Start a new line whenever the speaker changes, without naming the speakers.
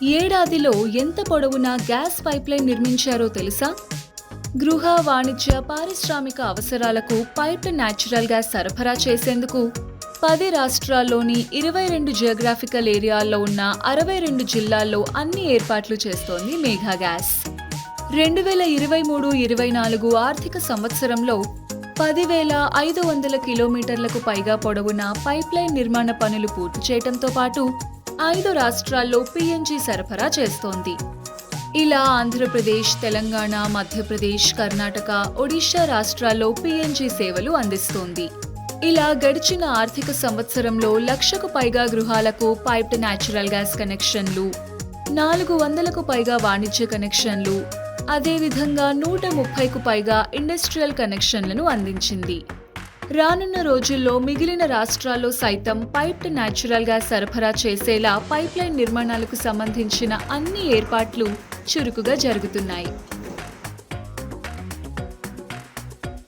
ఏడాదిలో ఎంత పొడవునా గ్యాస్ పైప్లైన్ నిర్మించారో తెలుసా? గృహ, వాణిజ్య, పారిశ్రామిక అవసరాలకు పైప్డ్ న్యాచురల్ గ్యాస్ సరఫరా చేసేందుకు 10 రాష్ట్రాల్లోని 22 జియోగ్రాఫికల్ ఏరియాల్లో ఉన్న 62 జిల్లాల్లో అన్ని ఏర్పాట్లు చేస్తోంది మేఘా గ్యాస్. 2023-24 ఆర్థిక సంవత్సరంలో 10,500 కిలోమీటర్లకు పైగా పొడవున పైప్లైన్ నిర్మాణ పనులు పూర్తి చేయడంతో పాటు 5 రాష్ట్రాల్లో పీఎన్జీ సరఫరా చేస్తోంది. ఇలా ఆంధ్రప్రదేశ్, తెలంగాణ, మధ్యప్రదేశ్, కర్ణాటక, ఒడిశా రాష్ట్రాల్లో పీఎన్జీ సేవలు అందిస్తోంది. ఇలా గడిచిన ఆర్థిక సంవత్సరంలో 1,00,000కు పైగా గృహాలకు పైప్డ్ న్యాచురల్ గ్యాస్ కనెక్షన్లు, 400కు పైగా వాణిజ్య కనెక్షన్లు, అదేవిధంగా 130కు పైగా ఇండస్ట్రియల్ కనెక్షన్లను అందించింది. రానున్న రోజుల్లో మిగిలిన రాష్ట్రాల్లో సైతం పైప్డ్ న్యాచురల్ గ్యాస్ సరఫరా చేసేలా పైప్లైన్ నిర్మాణాలకు సంబంధించిన అన్ని ఏర్పాట్లు చురుకుగా జరుగుతున్నాయి.